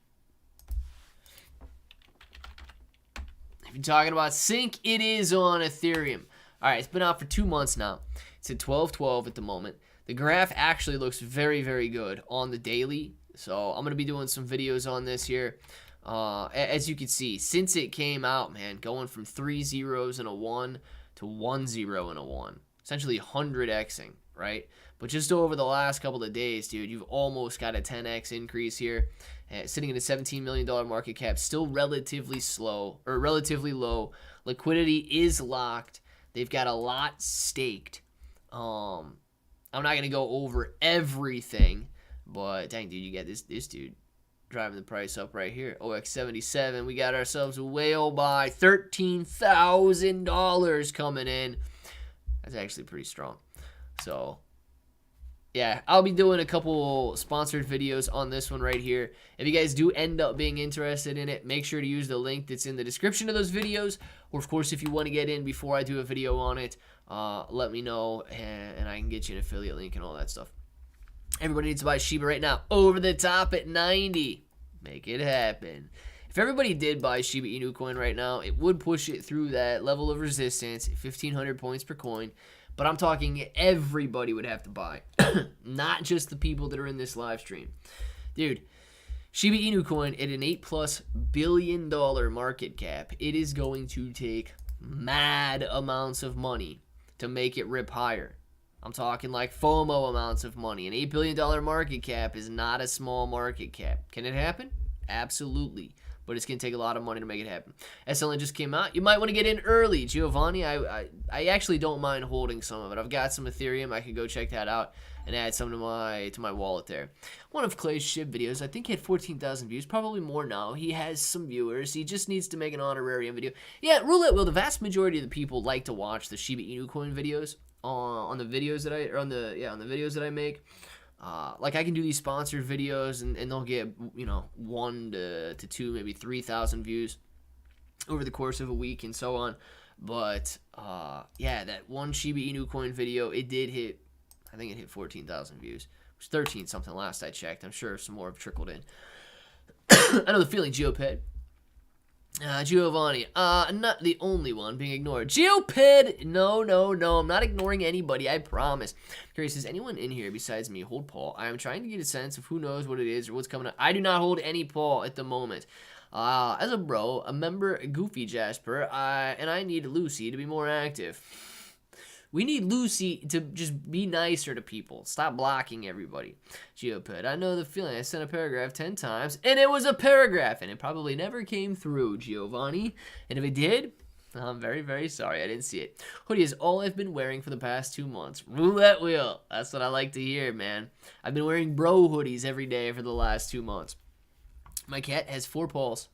If you're talking about sync, it is on Ethereum. All right, it's been out for 2 months now. It's at 12.12 at the moment. The graph actually looks very, very good on the daily. So I'm going to be doing some videos on this here. As you can see, since it came out, man, going from 3 zeros and a 1 to 1 0 and a 1. Essentially 100xing, right? But just over the last couple of days, dude, you've almost got a 10x increase here. Sitting at a $17 million market cap, still relatively slow, or relatively low. Liquidity is locked. They've got a lot staked. I'm not going to go over everything. But dang, dude, you got this dude driving the price up right here. OX77, we got ourselves a whale buy. $13,000 coming in. That's actually pretty strong. So, yeah, I'll be doing a couple sponsored videos on this one right here. If you guys do end up being interested in it, make sure to use the link that's in the description of those videos. Or, of course, if you want to get in before I do a video on it, let me know, and I can get you an affiliate link and all that stuff. Everybody needs to buy Shiba right now. Over the top at 90. Make it happen. If everybody did buy Shiba Inu coin right now, it would push it through that level of resistance, 1,500 points per coin. But I'm talking everybody would have to buy. Not just the people that are in this live stream. Dude, Shiba Inu coin at an $8+ billion market cap, it is going to take mad amounts of money to make it rip higher. I'm talking like FOMO amounts of money. An $8 billion market cap is not a small market cap. Can it happen? Absolutely. But it's going to take a lot of money to make it happen. SLN just came out. You might want to get in early. Giovanni, I actually don't mind holding some of it. I've got some Ethereum. I could go check that out and add some to my wallet there. One of Clay's Shib videos, I think he had 14,000 views. Probably more now. He has some viewers. He just needs to make an Honorarium video. Yeah, roulette wheel. The vast majority of the people like to watch the Shiba Inu coin videos. On the videos that on the videos that I make, like I can do these sponsored videos and they'll get 1 to 2, maybe 3,000 views over the course of a week and so on. But yeah, that one Shiba Inu coin video, it did hit, I think it hit 14,000 views. It was 13 something last I checked. I'm sure some more have trickled in. I know the feeling, Geoped. Giovanni, not the only one being ignored. Geoped! No, I'm not ignoring anybody, I promise. Curious, is anyone in here besides me hold Paul? I am trying to get a sense of who knows what it is or what's coming up. I do not hold any Paul at the moment. As a bro, a member Goofy Jasper, and I need Lucy to be more active. We need Lucy to just be nicer to people. Stop blocking everybody. Geoped, I know the feeling. I sent a paragraph 10 times, and it was a paragraph, and it probably never came through, Giovanni. And if it did, I'm very, very sorry. I didn't see it. Hoodie is all I've been wearing for the past 2 months. Roulette wheel. That's what I like to hear, man. I've been wearing bro hoodies every day for the last 2 months. My cat has 4 paws.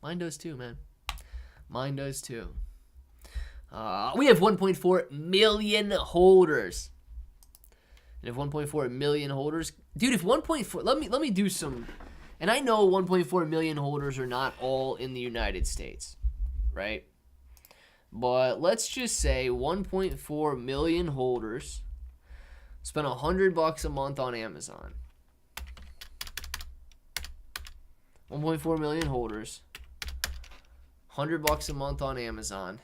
Mine does too, man. Mine does too. We have 1.4 million holders. And if 1.4 million holders, dude, if 1.4, let me do some. And I know 1.4 million holders are not all in the United States, right? But let's just say 1.4 million holders spend $100 a month on Amazon. 1.4 million holders, $100 a month on Amazon.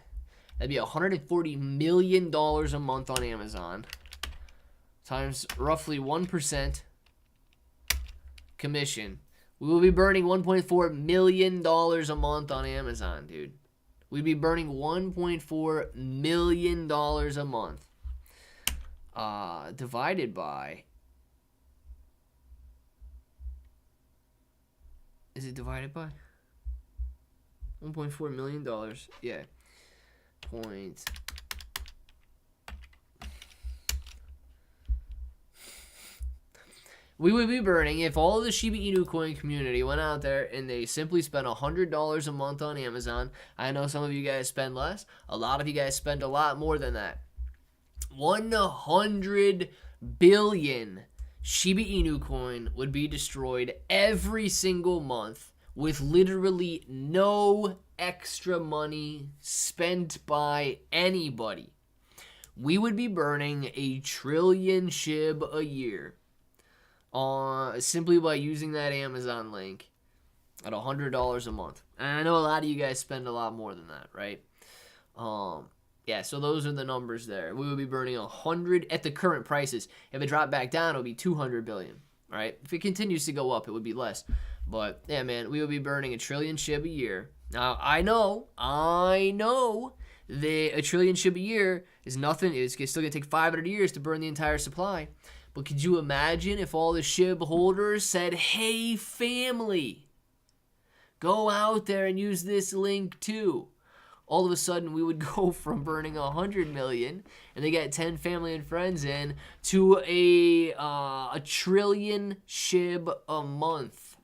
That'd be $140 million a month on Amazon times roughly 1% commission. We will be burning $1.4 million a month on Amazon, dude. We'd be burning $1.4 million a month. Divided by... Is it divided by? $1.4 million. Yeah. Point. We would be burning if all of the Shiba Inu coin community went out there and they simply spent $100 a month on Amazon. I know some of you guys spend less. A lot of you guys spend a lot more than that. 100 billion Shiba Inu coin would be destroyed every single month with literally no extra money spent by anybody. We would be burning 1 trillion Shib a year simply by using that Amazon link at $100 a month. And I know a lot of you guys spend a lot more than that, right? Yeah, so those are the numbers there. We would be burning 100 at the current prices. If it dropped back down, it would be 200 billion, right? If it continues to go up, it would be less. But yeah, man, we would be burning 1 trillion Shib a year. Now, I know that 1 trillion Shib a year is nothing. It's still going to take 500 years to burn the entire supply. But could you imagine if all the Shib holders said, hey, family, go out there and use this link too? All of a sudden, we would go from burning 100 million, and they get 10 family and friends in, to a 1 trillion Shib a month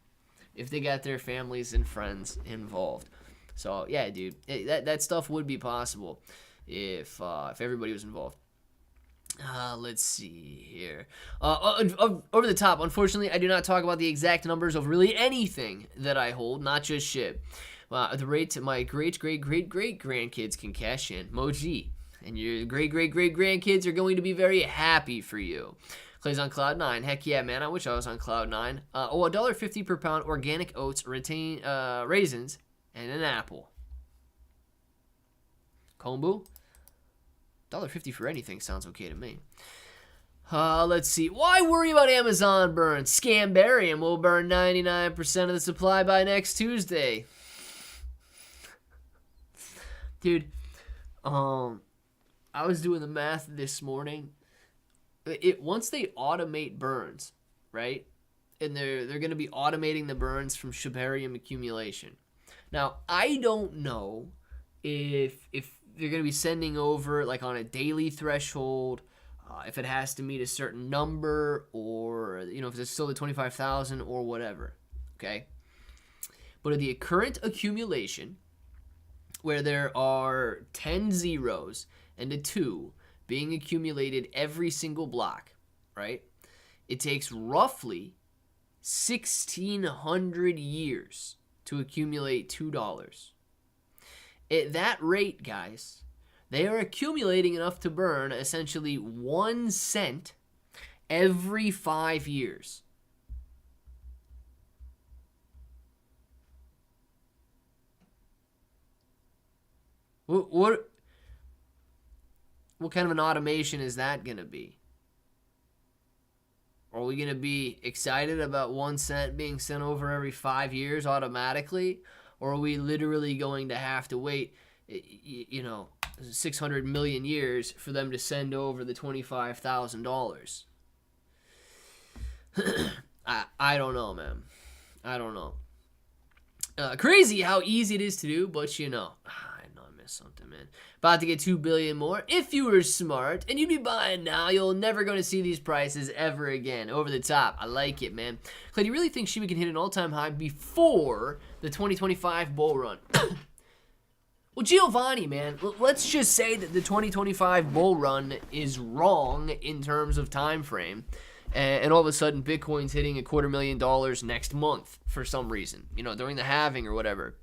if they got their families and friends involved. So, yeah, dude, that stuff would be possible if everybody was involved. Let's see here. Over the top, unfortunately, I do not talk about the exact numbers of really anything that I hold, not just Shib. The rate my great-great-great-great-grandkids can cash in. Moji. And your great-great-great-grandkids are going to be very happy for you. Clay's on Cloud 9. Heck yeah, man. I wish I was on Cloud 9. $1.50 per pound organic oats, raisins, and an apple. Kombu? $1.50 for anything sounds okay to me. Let's see. Why worry about Amazon burn? Scambarium will burn 99% of the supply by next Tuesday. Dude, I was doing the math this morning. Once they automate burns, right? And they're going to be automating the burns from Shibarium accumulation. Now, I don't know if they're going to be sending over like on a daily threshold, if it has to meet a certain number, or if it's still the 25,000 or whatever. Okay, but at the current accumulation, where there are 10 zeros and a 2 being accumulated every single block, right? It takes roughly 1,600 years to accumulate $2. At that rate, guys, they are accumulating enough to burn essentially 1 cent every 5 years. What kind of an automation is that going to be? Are we going to be excited about 1 cent being sent over every 5 years automatically? Or are we literally going to have to wait, 600 million years for them to send over the $25,000. I don't know, man. I don't know. Crazy how easy it is to do, but you know. I know I missed something, man. About to get 2 billion more. If you were smart and you'd be buying now, you're never going to see these prices ever again. Over the top. I like it, man. Clay, do you really think Shiba can hit an all-time high before the 2025 bull run? Well, Giovanni, man, let's just say that the 2025 bull run is wrong in terms of time frame. And all of a sudden, Bitcoin's hitting $250,000 next month for some reason, you know, during the halving or whatever.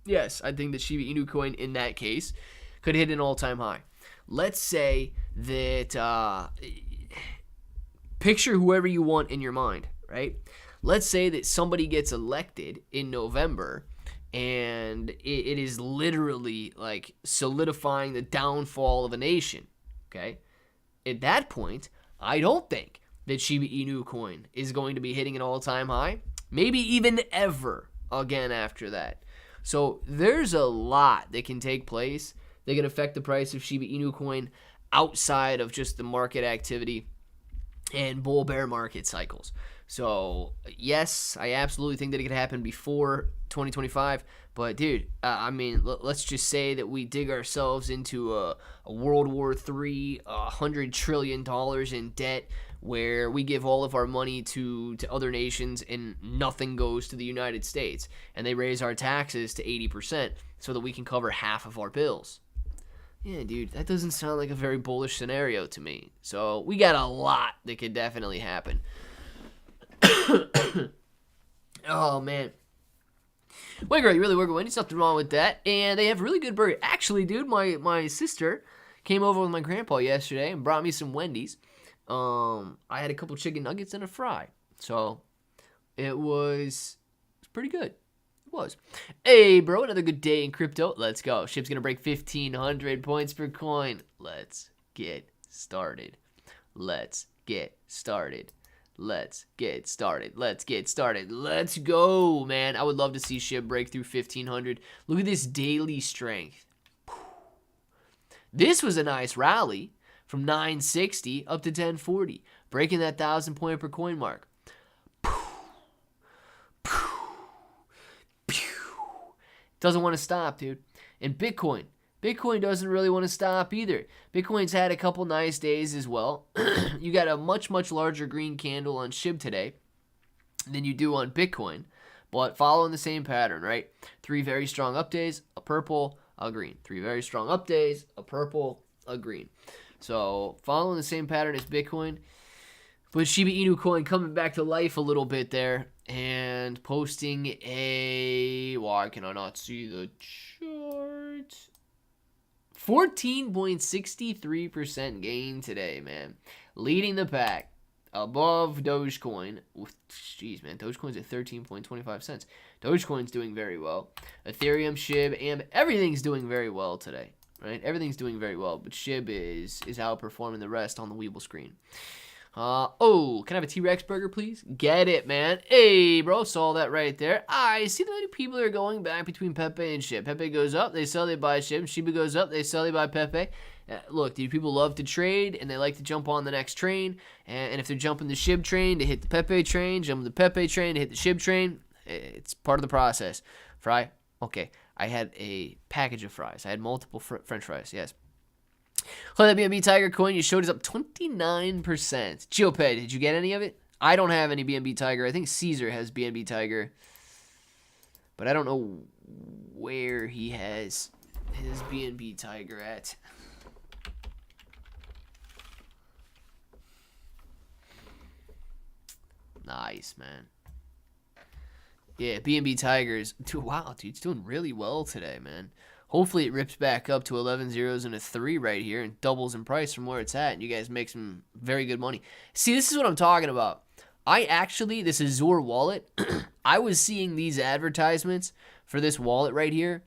Yes, I think that Shiba Inu coin in that case could hit an all-time high. Let's say that, picture whoever you want in your mind, right? Let's say that somebody gets elected in November and it is literally like solidifying the downfall of a nation, okay? At that point, I don't think that Shiba Inu coin is going to be hitting an all-time high, maybe even ever again after that. So there's a lot that can take place that can affect the price of Shiba Inu coin outside of just the market activity and bull-bear market cycles. So yes, I absolutely think that it could happen before 2025. But dude, I mean, let's just say that we dig ourselves into a World War III, $100 trillion in debt, where we give all of our money to other nations and nothing goes to the United States, and they raise our taxes to 80% so that we can cover half of our bills. Yeah, dude, that doesn't sound like a very bullish scenario to me. So we got a lot that could definitely happen. Oh, man. Wigger, you really work Wendy's, nothing wrong with that. And they have really good burger. Actually, dude, my sister came over with my grandpa yesterday and brought me some Wendy's. I had a couple chicken nuggets and a fry. So it was pretty good. It was. Hey, bro, another good day in crypto. Let's go. Shib's going to break 1,500 points per coin. Let's get started. Let's get started. Let's get started. Let's get started. Let's go, man. I would love to see Shib break through 1,500. Look at this daily strength. This was a nice rally from 960 up to 1040, breaking that 1,000 point per coin mark. Doesn't want to stop, dude. And Bitcoin doesn't really want to stop either. Bitcoin's had a couple nice days as well. You got a much, much larger green candle on Shib today than you do on Bitcoin, but following the same pattern, right? 3 very strong up days, a purple, a green. 3 very strong up days, a purple, a green. So following the same pattern as Bitcoin, but Shiba Inu coin coming back to life a little bit there and posting a, why can I not see the chart? 14.63% gain today, man. Leading the pack above Dogecoin. Jeez, man. Dogecoin's at 13.25 cents. Dogecoin's doing very well. Ethereum, Shib, and everything's doing very well today, right? Everything's doing very well, but Shib is outperforming the rest on the Weeble screen. Oh, can I have a T-Rex burger, please? Get it, man. Hey, bro, saw that right there. I see that people are going back between Pepe and Shib. Pepe goes up, they sell, they buy Shib. Shiba goes up, they sell, they buy Pepe. Look, dude, people love to trade, and they like to jump on the next train. And if they're jumping the Shib train to hit the Pepe train, jumping the Pepe train to hit the Shib train, it's part of the process. Fry? Okay, I had a package of fries. I had multiple French fries, yes. Oh, that BNB Tiger coin you showed is up 29%. Geoped, did you get any of it? I don't have any BNB Tiger. I think Caesar has BNB Tiger. But I don't know where he has his BNB Tiger at. Nice, man. Yeah, BNB Tigers. Wow, dude, it's doing really well today, man. Hopefully it rips back up to 11 zeros and a 3 right here and doubles in price from where it's at, and you guys make some very good money. See, this is what I'm talking about. This Azure wallet, I was seeing these advertisements for this wallet right here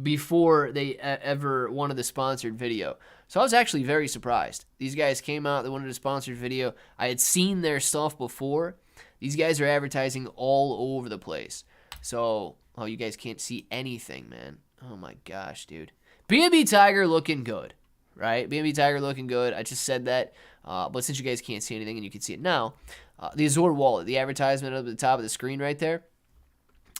before they ever wanted the sponsored video. So I was actually very surprised. These guys came out, they wanted a sponsored video. I had seen their stuff before. These guys are advertising all over the place. So, oh, you guys can't see anything, man. Oh my gosh, dude. BNB Tiger looking good, right? BNB Tiger looking good. I just said that, but since you guys can't see anything and you can see it now, the Azure wallet, the advertisement up at the top of the screen right there,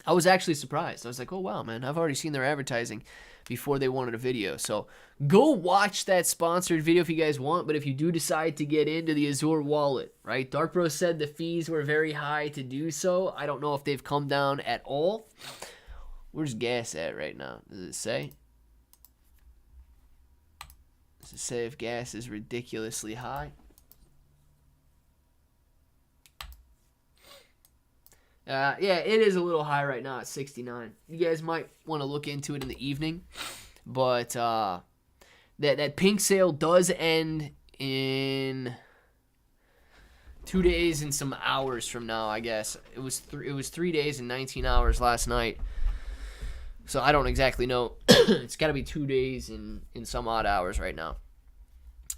I was actually surprised. I was like, oh, wow, man, I've already seen their advertising before they wanted a video. So go watch that sponsored video if you guys want. But if you do decide to get into the Azure wallet, right? Dark Bro said the fees were very high to do so. I don't know if they've come down at all. Where's gas at right now? Does it say? Does it say if gas is ridiculously high? Yeah, it is a little high right now at 69. You guys might want to look into it in the evening. But that pink sale does end in 2 days and some hours from now, I guess. It was 3 days and 19 hours last night. So I don't exactly know. It's got to be 2 days in some odd hours right now.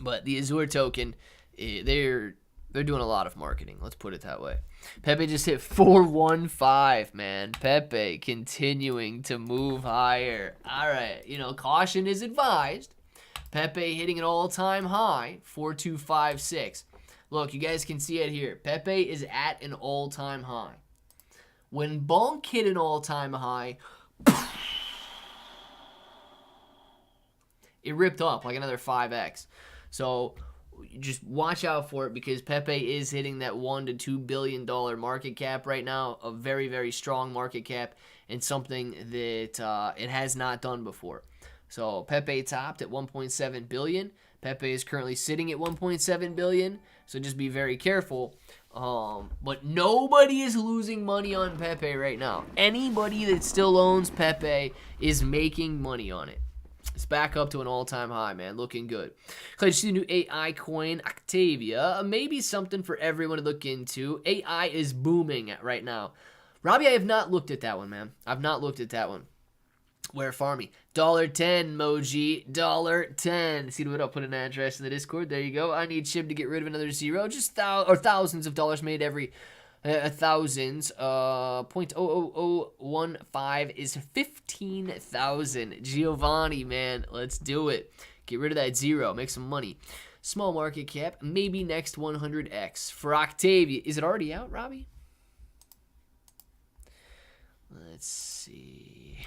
But the Azure token, they're doing a lot of marketing. Let's put it that way. Pepe just hit 415, man. Pepe continuing to move higher. All right, caution is advised. Pepe hitting an all-time high, 4256. Look, you guys can see it here. Pepe is at an all-time high. When Bonk hit an all-time high, it ripped up like another 5x. So just watch out for it because Pepe is hitting that $1 to $2 billion market cap right now, a very, very strong market cap, and something that it has not done before. So Pepe topped at 1.7 billion. Pepe is currently sitting at 1.7 billion, so just be very careful. But nobody is losing money on Pepe right now. Anybody that still owns Pepe is making money on it. It's back up to an all-time high, man. Looking good. Clay, you see the new AI coin, Octavia. Maybe something for everyone to look into. AI is booming right now. Robbie, I have not looked at that one, man. I've not looked at that one. Where farmy? $10 Moji. $10. See what I'll put an address in the Discord. There you go. I need Shib to get rid of another zero. Just thousands of dollars made every thousands. 0.00015 is 15,000. Giovanni, man, let's do it. Get rid of that zero. Make some money. Small market cap. Maybe next 100x for Octavia. Is it already out, Robbie? Let's see.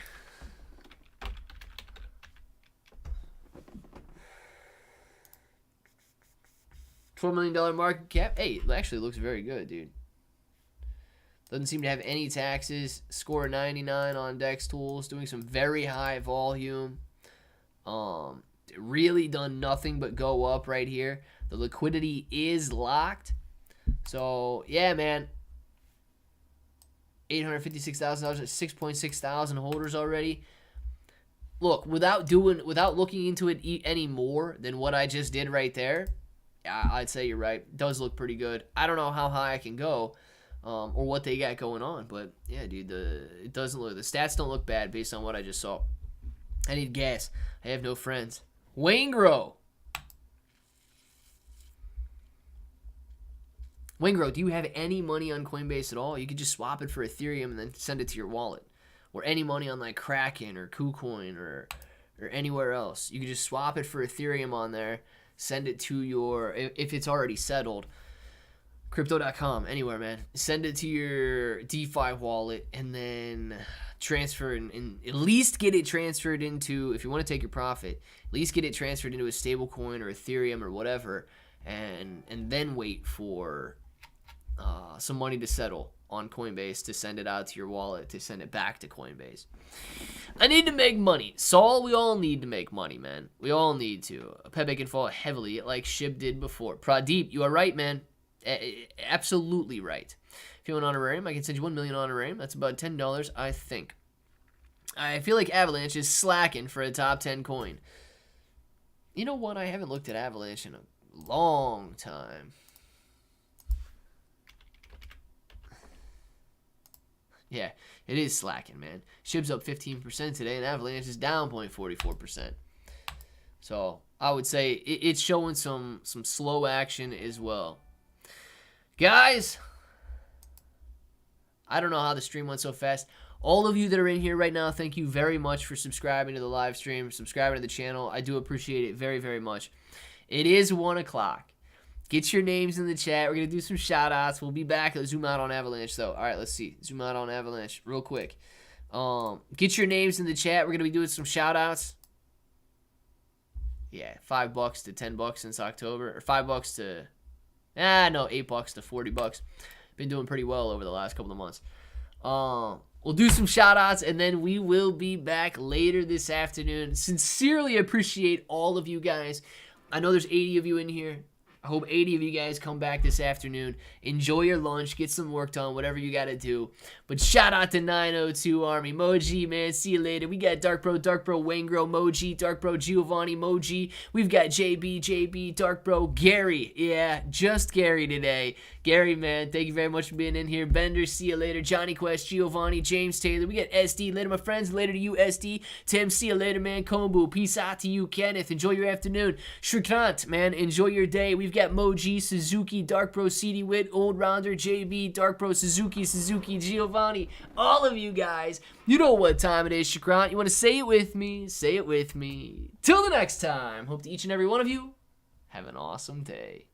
$12 million market cap. Hey, it actually looks very good, dude. Doesn't seem to have any taxes. Score 99 on Dex Tools. Doing some very high volume. Really done nothing but go up right here. The liquidity is locked. So, yeah, man. $856,000 at 6.6 thousand holders already. Look, without looking into it any more than what I just did right there, I'd say you're right. It does look pretty good. I don't know how high I can go. Or what they got going on. But, yeah, dude, the stats don't look bad based on what I just saw. I need gas. I have no friends. Wangro, do you have any money on Coinbase at all? You could just swap it for Ethereum and then send it to your wallet. Or any money on, like, Kraken or KuCoin or anywhere else. You could just swap it for Ethereum on there, send it to your, if it's already settled, Crypto.com, anywhere, man. Send it to your DeFi wallet and then transfer and at least get it transferred into, if you want to take your profit, at least get it transferred into a stable coin or Ethereum or whatever, and then wait for some money to settle on Coinbase to send it out to your wallet, to send it back to Coinbase. I need to make money. Saul, we all need to make money, man. We all need to. Pepe can fall heavily like Shib did before. Pradeep, you are right, man. Absolutely right. If you want Honorarium, I can send you 1 million Honorarium. That's about $10, I think. I feel like Avalanche is slacking for a top 10 coin. You know what? I haven't looked at Avalanche in a long time. Yeah, it is slacking, man. Shib's up 15% today, and Avalanche is down 0.44%. So I would say it's showing some slow action as well. Guys, I don't know how the stream went so fast. All of you that are in here right now, thank you very much for subscribing to the live stream, subscribing to the channel. I do appreciate it very, very much. It is 1 o'clock. Get your names in the chat. We're going to do some shout-outs. We'll be back. Let's zoom out on Avalanche, though. All right, let's see. Zoom out on Avalanche real quick. Get your names in the chat. We're going to be doing some shout-outs. Yeah, $5 to $10 since October. Or $5 to... no, $8 to $40. Been doing pretty well over the last couple of months. We'll do some shout-outs, and then we will be back later this afternoon. Sincerely appreciate all of you guys. I know there's 80 of you in here. I hope 80 of you guys come back this afternoon. Enjoy your lunch. Get some work done. Whatever you got to do. But shout out to 902 Army. Moji, man. See you later. We got Dark Bro, Wangro, Moji, Dark Bro, Giovanni, Moji. We've got JB, Dark Bro, Gary. Yeah, just Gary today. Gary, man, thank you very much for being in here. Bender, see you later. Johnny Quest, Giovanni, James Taylor. We got SD. Later, my friends. Later to you, SD. Tim, see you later, man. Kombu, peace out to you. Kenneth, enjoy your afternoon. Shrikant, man, enjoy your day. We've got Moji, Suzuki, Dark Bro, CD Wit, Old Rounder, JB, Dark Bro, Suzuki, Giovanni. All of you guys, you know what time it is, Shrikant. You want to say it with me? Say it with me. Till the next time. Hope to each and every one of you have an awesome day.